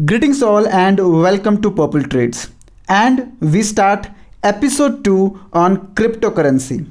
Greetings all and welcome to Purple Trades. And we start episode 2 on cryptocurrency.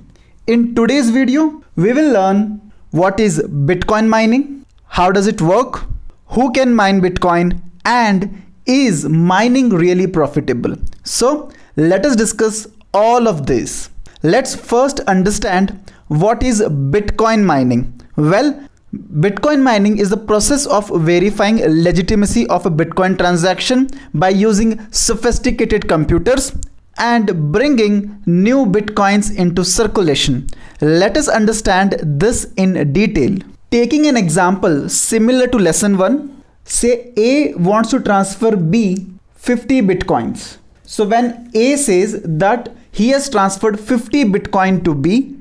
In today's video, we will learn what is Bitcoin mining, how does it work, who can mine Bitcoin, and is mining really profitable. So, let us discuss all of this. Let's first understand what is Bitcoin mining. Well, Bitcoin mining is the process of verifying legitimacy of a Bitcoin transaction by using sophisticated computers and bringing new Bitcoins into circulation. Let us understand this in detail. Taking an example similar to lesson 1, say A wants to transfer B 50 Bitcoins. So when A says that he has transferred 50 Bitcoin to B,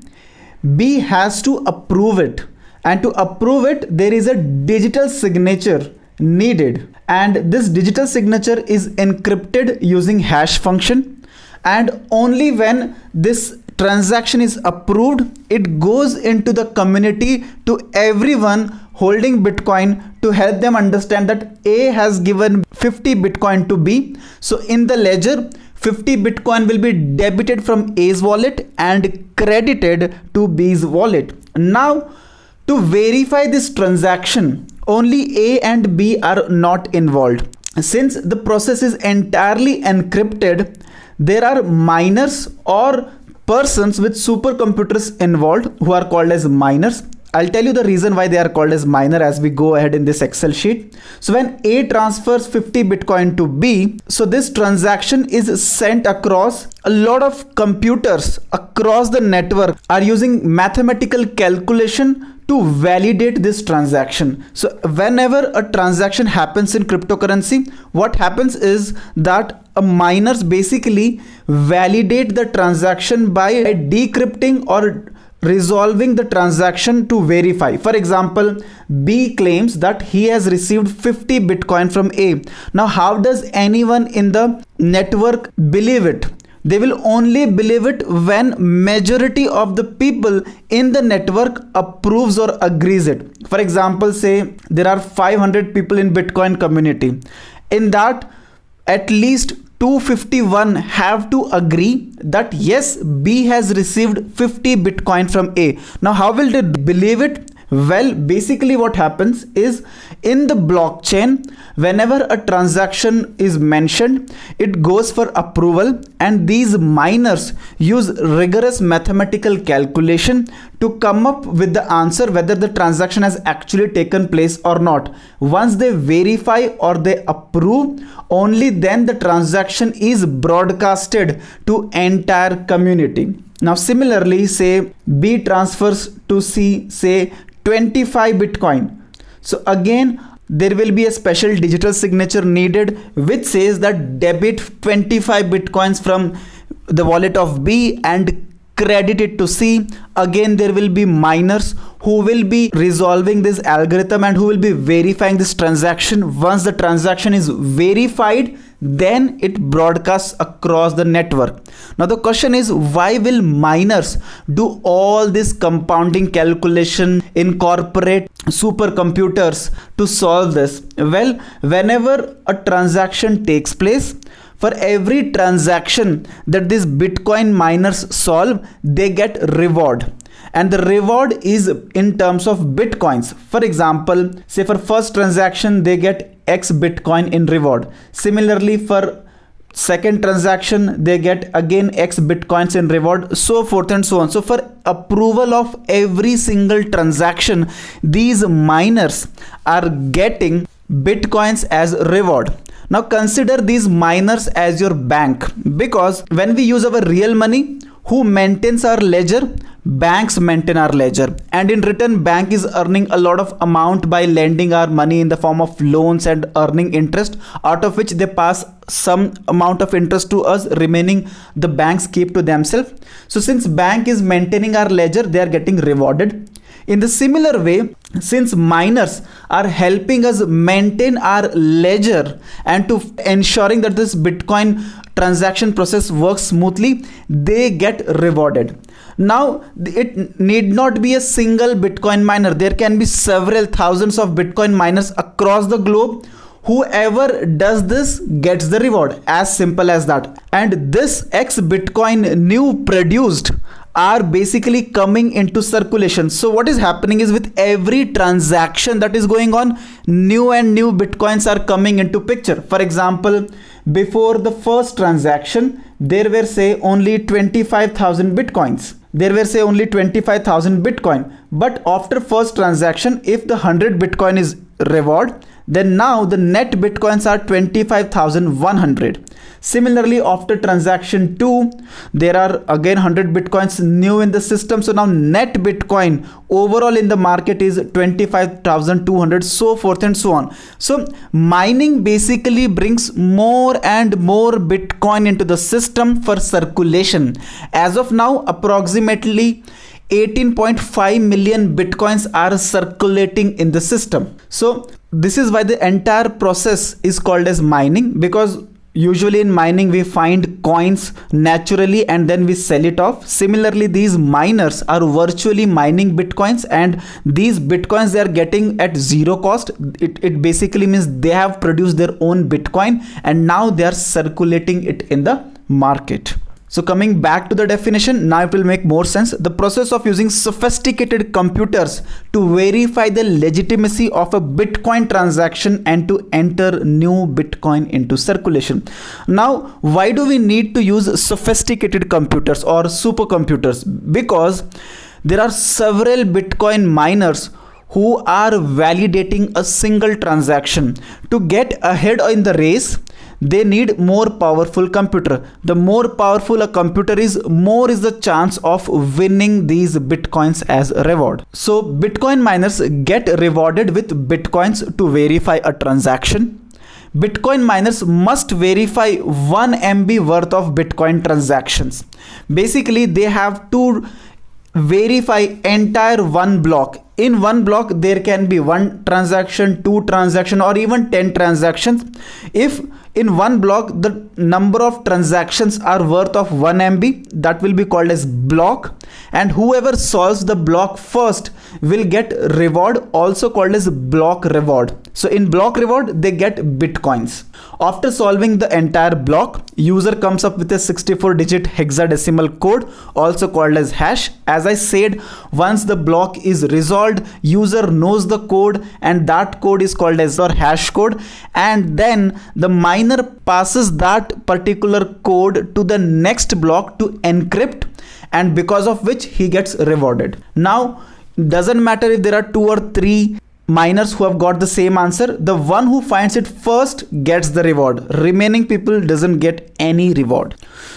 B has to approve it. And to approve it, there is a digital signature needed. And this digital signature is encrypted using hash function. And only when this transaction is approved, it goes into the community to everyone holding Bitcoin to help them understand that A has given 50 Bitcoin to B. So in the ledger, 50 Bitcoin will be debited from A's wallet and credited to B's wallet. Now, to verify this transaction, only A and B are not involved. Since the process is entirely encrypted, there are miners or persons with supercomputers involved who are called as miners. I'll tell you the reason why they are called as miner as we go ahead in this Excel sheet. So when A transfers 50 Bitcoin to B, so this transaction is sent across a lot of computers across the network are using mathematical calculation to validate this transaction. So whenever a transaction happens in cryptocurrency, what happens is that miners basically validate the transaction by decrypting or resolving the transaction to verify. For example, B claims that he has received 50 Bitcoin from A. Now, how does anyone in the network believe it? They will only believe it when majority of the people in the network approves or agrees it. For example, say there are 500 people in Bitcoin community. In that, at least 251 have to agree that yes, B has received 50 Bitcoin from A. Now, how will they believe it? Well, basically what happens is in the blockchain, whenever a transaction is mentioned, it goes for approval, and these miners use rigorous mathematical calculation to come up with the answer whether the transaction has actually taken place or not. Once they verify or they approve, only then the transaction is broadcasted to entire community. Now similarly, say B transfers to C, say 25 Bitcoin. So again, there will be a special digital signature needed which says that debit 25 Bitcoins from the wallet of B and credit it to C. Again, there will be miners who will be resolving this algorithm and who will be verifying this transaction. Once the transaction is verified, then it broadcasts across the network. Now the question is, why will miners do all this compounding calculation, incorporate supercomputers to solve this? Well, whenever a transaction takes place, for every transaction that these Bitcoin miners solve, they get reward. And the reward is in terms of Bitcoins. For example, say for first transaction, they get X Bitcoin in reward. Similarly, for second transaction, they get again X Bitcoins in reward, so forth and so on. So for approval of every single transaction, these miners are getting Bitcoins as reward. Now consider these miners as your bank, because when we use our real money, who maintains our ledger? Banks maintain our ledger, and in return bank is earning a lot of amount by lending our money in the form of loans and earning interest, out of which they pass some amount of interest to us, remaining the banks keep to themselves. So since bank is maintaining our ledger, they are getting rewarded. In the similar way, since miners are helping us maintain our ledger and to ensuring that this Bitcoin transaction process works smoothly, they get rewarded. Now, it need not be a single Bitcoin miner. There can be several thousands of Bitcoin miners across the globe Whoever does this gets the reward, as simple as that. And this X Bitcoin new produced are basically coming into circulation. So what is happening is, with every transaction that is going on, new and new Bitcoins are coming into picture. For example, before the first transaction, there were say only 25,000 Bitcoins. Bitcoin. But after first transaction, if the 100 Bitcoin is reward, then now the net Bitcoins are 25,100. Similarly, after transaction 2, there are again 100 Bitcoins new in the system. So now net Bitcoin overall in the market is 25,200, so forth and so on. So mining basically brings more and more Bitcoin into the system for circulation. As of now, approximately 18.5 million Bitcoins are circulating in the system. So this is why the entire process is called as mining, because usually in mining we find coins naturally and then we sell it off. Similarly, these miners are virtually mining Bitcoins, and these Bitcoins they are getting at zero cost. It basically means they have produced their own Bitcoin and now they are circulating it in the market. So coming back to the definition, now it will make more sense. The process of using sophisticated computers to verify the legitimacy of a Bitcoin transaction and to enter new Bitcoin into circulation. Now, why do we need to use sophisticated computers or supercomputers? Because there are several Bitcoin miners who are validating a single transaction. To get ahead in the race, they need more powerful computer. The more powerful a computer is, more is the chance of winning these Bitcoins as a reward. So Bitcoin miners get rewarded with Bitcoins to verify a transaction. Bitcoin miners must verify 1 MB worth of Bitcoin transactions. Basically, they have to verify entire one block. In one block there can be one transaction, two transaction, or even 10 transactions. If in one block the number of transactions are worth of 1 MB, that will be called as block, and whoever solves the block first will get reward, also called as block reward. So in block reward they get Bitcoins. After solving the entire block, user comes up with a 64-digit hexadecimal code, also called as hash. As I said, once the block is resolved, user knows the code and that code is called as our hash code, and then the miner passes that particular code to the next block to encrypt, and because of which he gets rewarded. Now doesn't matter if there are 2 or 3 miners who have got the same answer, the one who finds it first gets the reward. Remaining people doesn't get any reward.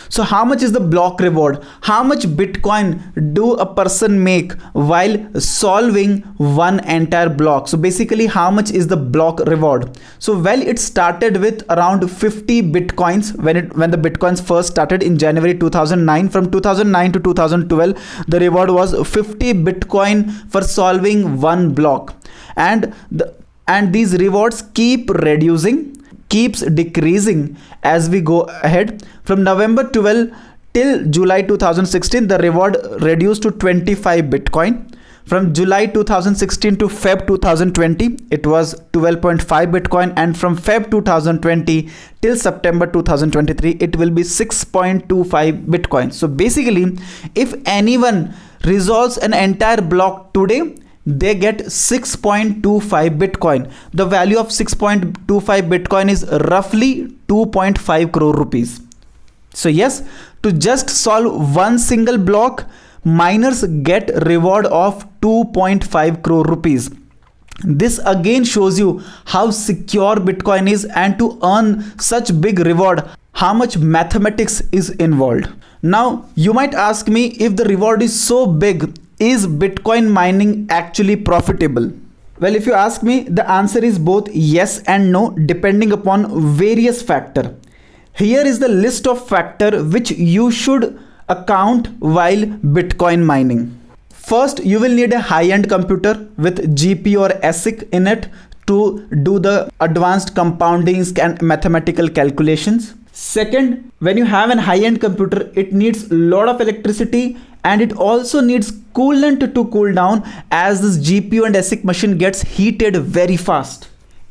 So how much is the block reward? How much Bitcoin do a person make while solving one entire block? So basically, how much is the block reward? So well, it started with around 50 Bitcoins when the Bitcoins first started in January 2009. From 2009 to 2012, the reward was 50 Bitcoin for solving one block. And these rewards keeps decreasing as we go ahead. From November 12 till July 2016, the reward reduced to 25 Bitcoin. From July 2016 to Feb 2020, it was 12.5 Bitcoin, and from Feb 2020 till September 2023, it will be 6.25 Bitcoin. So basically, if anyone resolves an entire block today, they get 6.25 Bitcoin. The value of 6.25 Bitcoin is roughly 2.5 crore rupees. So yes, to just solve one single block, miners get reward of 2.5 crore rupees. This again shows you how secure Bitcoin is, and to earn such big reward, how much mathematics is involved. Now you might ask me, if the reward is so big, is Bitcoin mining actually profitable? Well, if you ask me, the answer is both yes and no, depending upon various factors. Here is the list of factors which you should account while Bitcoin mining. First, you will need a high-end computer with GPU or ASIC in it to do the advanced compounding and mathematical calculations. Second, when you have a high-end computer, it needs a lot of electricity, and it also needs coolant to cool down, as this GPU and ASIC machine gets heated very fast.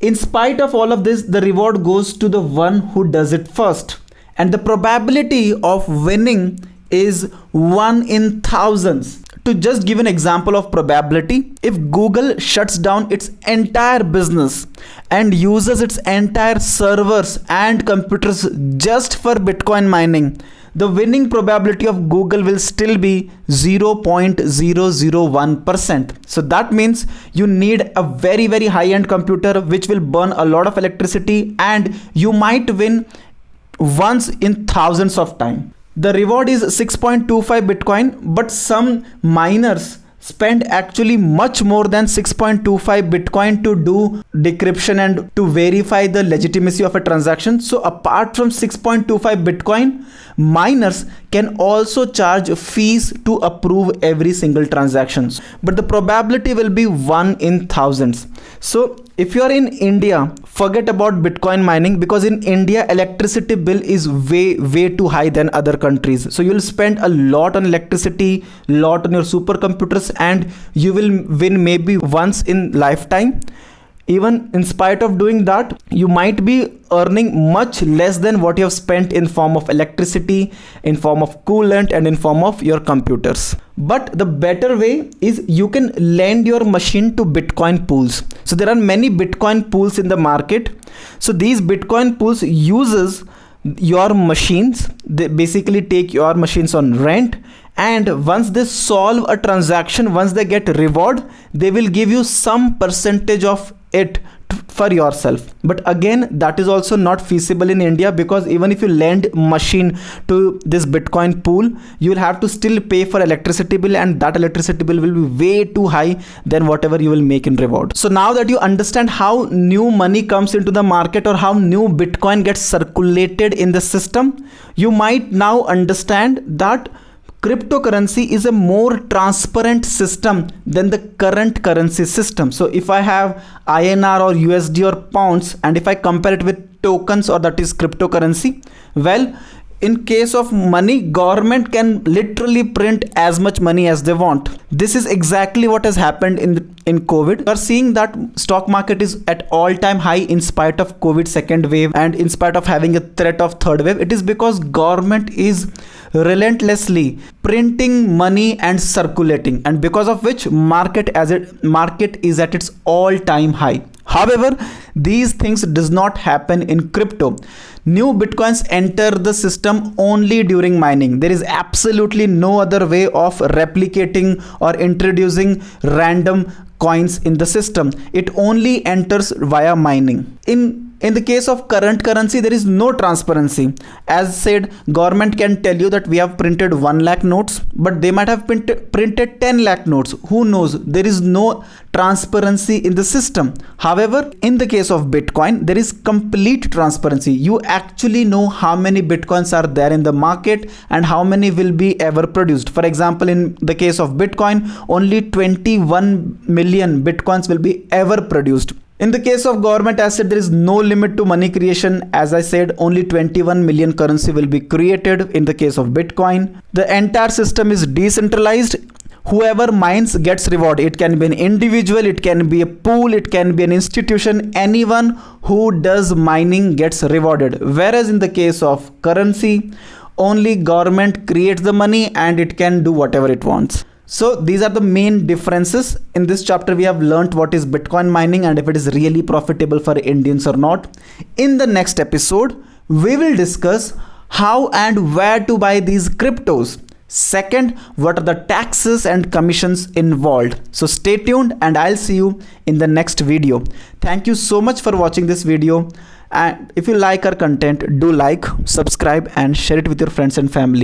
In spite of all of this, the reward goes to the one who does it first. And the probability of winning is 1 in thousands. To just give an example of probability, if Google shuts down its entire business and uses its entire servers and computers just for Bitcoin mining, the winning probability of Google will still be 0.001%. So that means you need a very, very high-end computer which will burn a lot of electricity, and you might win once in thousands of time. The reward is 6.25 Bitcoin, but some miners spend actually much more than 6.25 Bitcoin to do decryption and to verify the legitimacy of a transaction. So apart from 6.25 Bitcoin, miners can also charge fees to approve every single transaction. But the probability will be 1 in thousands. So if you are in India, forget about Bitcoin mining, because in India electricity bill is way too high than other countries. So you'll spend a lot on electricity, lot on your supercomputers, and you will win maybe once in lifetime. Even in spite of doing that, you might be earning much less than what you have spent in form of electricity, in form of coolant, and in form of your computers. But the better way is you can lend your machine to Bitcoin pools. So there are many Bitcoin pools in the market. So these Bitcoin pools uses your machines. They basically take your machines on rent, and once they solve a transaction, once they get reward, they will give you some percentage of it for yourself. But again, that is also not feasible in India, because even if you lend machine to this Bitcoin pool, you will have to still pay for electricity bill, and that electricity bill will be way too high than whatever you will make in reward. So now that you understand how new money comes into the market, or how new Bitcoin gets circulated in the system, you might now understand that cryptocurrency is a more transparent system than the current currency system. So if I have INR or USD or pounds, and if I compare it with tokens, or that is cryptocurrency, well, in case of money, government can literally print as much money as they want. This is exactly what has happened in COVID. We are seeing that stock market is at all-time high in spite of COVID second wave, and in spite of having a threat of third wave. It is because government is relentlessly printing money and circulating, and because of which market is at its all-time high. However, these things does not happen in crypto. New Bitcoins enter the system only during mining. There is absolutely no other way of replicating or introducing random coins in the system. It only enters via mining. In the case of current currency, there is no transparency. As said, government can tell you that we have printed 1 lakh notes, but they might have printed 10 lakh notes. Who knows? There is no transparency in the system. However, in the case of Bitcoin, there is complete transparency. You actually know how many Bitcoins are there in the market and how many will be ever produced. For example, in the case of Bitcoin, only 21 million Bitcoins will be ever produced. In the case of government asset, there is no limit to money creation. As I said, only 21 million currency will be created in the case of Bitcoin. The entire system is decentralized. Whoever mines gets reward. It can be an individual, it can be a pool, it can be an institution. Anyone who does mining gets rewarded. Whereas in the case of currency, only government creates the money and it can do whatever it wants. So these are the main differences. In this chapter, we have learnt what is Bitcoin mining and if it is really profitable for Indians or not. In the next episode, we will discuss how and where to buy these cryptos. Second, what are the taxes and commissions involved? So stay tuned and I'll see you in the next video. Thank you so much for watching this video. And if you like our content, do like, subscribe and share it with your friends and family.